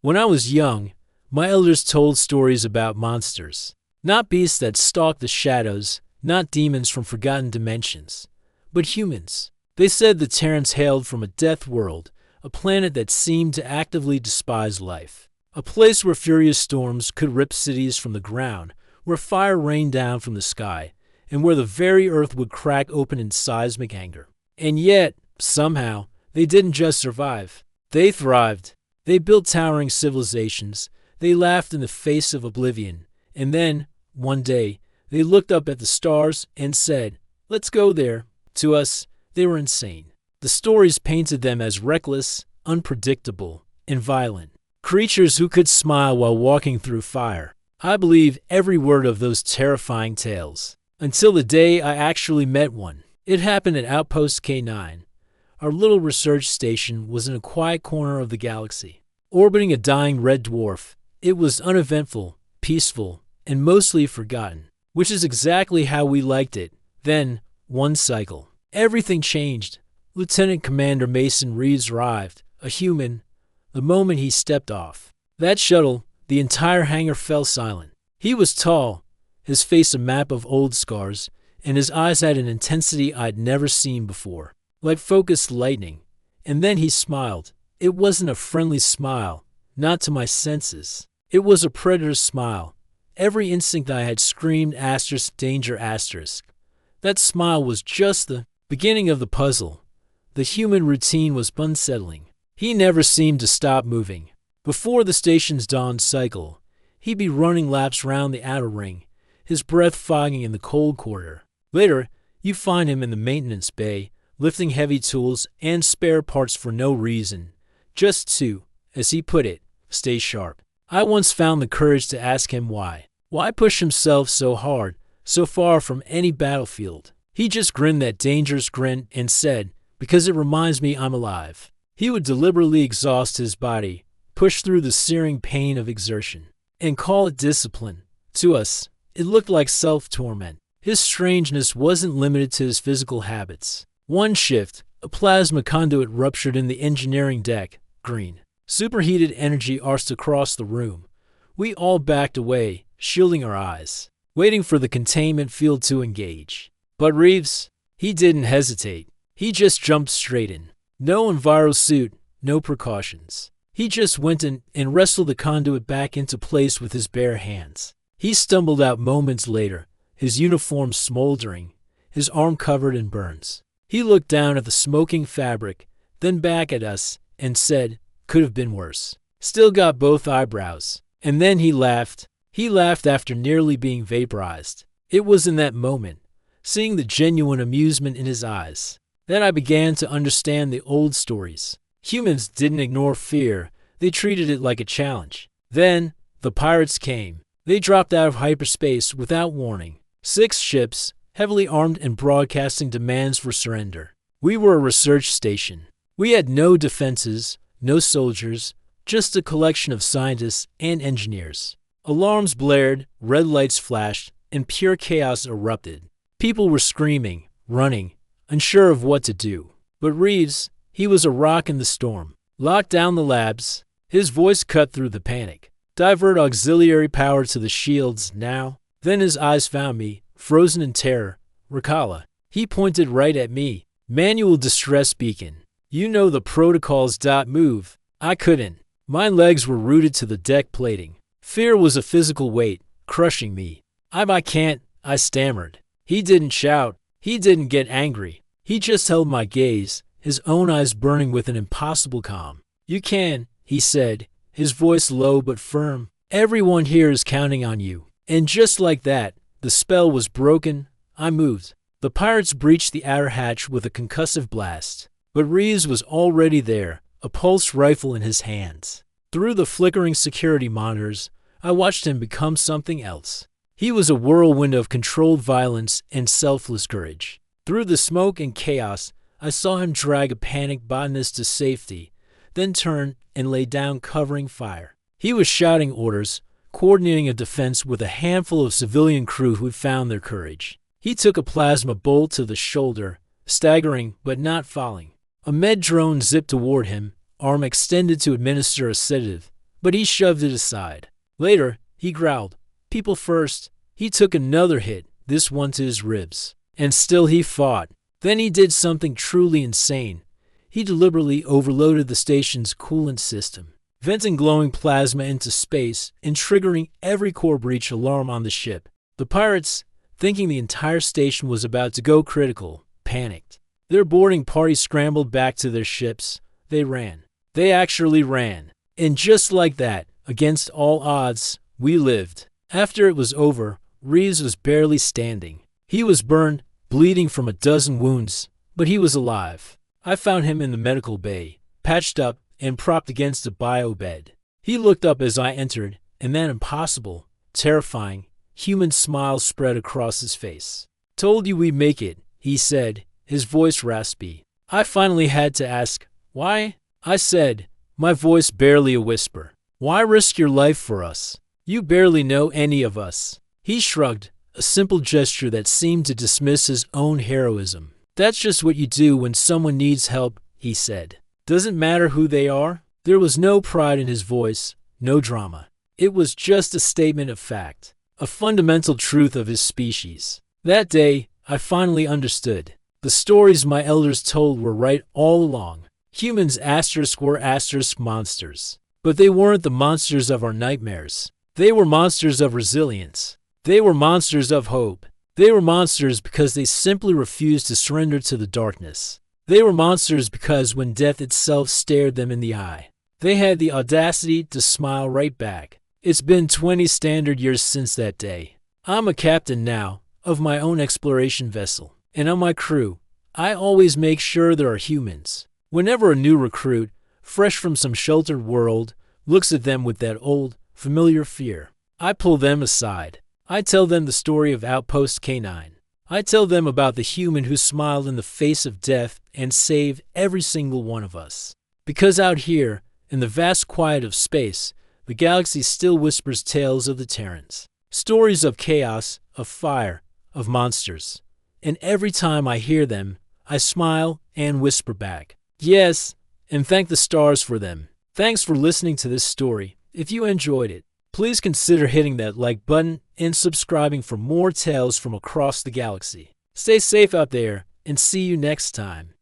When I was young, my elders told stories about monsters. Not beasts that stalk the shadows, not demons from forgotten dimensions, but humans. They said the Terrans hailed from a death world, a planet that seemed to actively despise life. A place where furious storms could rip cities from the ground, where fire rained down from the sky, and where the very earth would crack open in seismic anger. And yet, somehow, they didn't just survive. They thrived. They built towering civilizations. They laughed in the face of oblivion. And then, one day, they looked up at the stars and said, "Let's go there." To us, they were insane. The stories painted them as reckless, unpredictable, and violent. Creatures who could smile while walking through fire. I believe every word of those terrifying tales. Until the day I actually met one. It happened at Outpost K9. Our little research station was in a quiet corner of the galaxy, orbiting a dying red dwarf. It was uneventful, peaceful, and mostly forgotten, which is exactly how we liked it. Then, one cycle. Everything changed. Lieutenant Commander Mason Reeves arrived, a human, the moment he stepped off that shuttle. The entire hangar fell silent. He was tall, his face a map of old scars, and his eyes had an intensity I'd never seen before, like focused lightning. And then he smiled. It wasn't a friendly smile, not to my senses. It was a predator's smile. Every instinct I had screamed danger asterisk. That smile was just the beginning of the puzzle. The human routine was unsettling. He never seemed to stop moving. Before the station's dawn cycle, he'd be running laps round the outer ring, his breath fogging in the cold corridor. Later, you find him in the maintenance bay, lifting heavy tools and spare parts for no reason, just to, as he put it, stay sharp. I once found the courage to ask him why. Why push himself so hard, so far from any battlefield? He just grinned that dangerous grin and said, "Because it reminds me I'm alive." He would deliberately exhaust his body, push through the searing pain of exertion, and call it discipline. To us, it looked like self-torment. His strangeness wasn't limited to his physical habits. One shift, a plasma conduit ruptured in the engineering deck, green. Superheated energy arced across the room. We all backed away, shielding our eyes, waiting for the containment field to engage. But Reeves, he didn't hesitate. He just jumped straight in. No enviro suit, no precautions. He just went in and wrestled the conduit back into place with his bare hands. He stumbled out moments later, his uniform smoldering, his arm covered in burns. He looked down at the smoking fabric, then back at us, and said, "Could have been worse." Still got both eyebrows. And then he laughed. He laughed after nearly being vaporized. It was in that moment, seeing the genuine amusement in his eyes, that I began to understand the old stories. Humans didn't ignore fear. They treated it like a challenge. Then, the pirates came. They dropped out of hyperspace without warning. 6 ships, heavily armed and broadcasting demands for surrender. We were a research station. We had no defenses, no soldiers, just a collection of scientists and engineers. Alarms blared, red lights flashed, and pure chaos erupted. People were screaming, running, unsure of what to do. But Reeves, he was a rock in the storm. Lock down the labs. His voice cut through the panic. Divert auxiliary power to the shields now. Then his eyes found me, frozen in terror. Rakala. He pointed right at me. Manual distress beacon. You know the protocols. Move. I couldn't. My legs were rooted to the deck plating. Fear was a physical weight, crushing me. I can't, I stammered. He didn't shout. He didn't get angry. He just held my gaze, his own eyes burning with an impossible calm. "You can," he said, his voice low but firm. "Everyone here is counting on you." And just like that, the spell was broken. I moved. The pirates breached the outer hatch with a concussive blast. But Reeves was already there, a pulse rifle in his hands. Through the flickering security monitors, I watched him become something else. He was a whirlwind of controlled violence and selfless courage. Through the smoke and chaos, I saw him drag a panicked botanist to safety, then turn and lay down covering fire. He was shouting orders, coordinating a defense with a handful of civilian crew who'd found their courage. He took a plasma bolt to the shoulder, staggering but not falling. A med drone zipped toward him, arm extended to administer a sedative, but he shoved it aside. Later, he growled, "People first." He took another hit, this one to his ribs. And still he fought. Then he did something truly insane. He deliberately overloaded the station's coolant system, venting glowing plasma into space and triggering every core breach alarm on the ship. The pirates, thinking the entire station was about to go critical, panicked. Their boarding party scrambled back to their ships. They ran. They actually ran. And just like that, against all odds, we lived. After it was over, Reeves was barely standing. He was burned, bleeding from a dozen wounds, but he was alive. I found him in the medical bay, patched up and propped against a bio bed. He looked up as I entered, and that impossible, terrifying, human smile spread across his face. "Told you we'd make it," he said, his voice raspy. I finally had to ask, "Why?" I said, my voice barely a whisper. "Why risk your life for us? You barely know any of us." He shrugged, a simple gesture that seemed to dismiss his own heroism. "That's just what you do when someone needs help," he said. "Doesn't matter who they are." There was no pride in his voice, no drama. It was just a statement of fact, a fundamental truth of his species. That day, I finally understood. The stories my elders told were right all along. Humans were monsters. But they weren't the monsters of our nightmares. They were monsters of resilience. They were monsters of hope. They were monsters because they simply refused to surrender to the darkness. They were monsters because when death itself stared them in the eye, they had the audacity to smile right back. It's been 20 standard years since that day. I'm a captain now, of my own exploration vessel. And on my crew, I always make sure there are humans. Whenever a new recruit, fresh from some sheltered world, looks at them with that old, familiar fear, I pull them aside. I tell them the story of Outpost K9. I tell them about the human who smiled in the face of death and saved every single one of us. Because out here, in the vast quiet of space, the galaxy still whispers tales of the Terrans. Stories of chaos, of fire, of monsters. And every time I hear them, I smile and whisper back, "Yes," and thank the stars for them. Thanks for listening to this story. If you enjoyed it, please consider hitting that like button and subscribing for more tales from across the galaxy. Stay safe out there, and see you next time.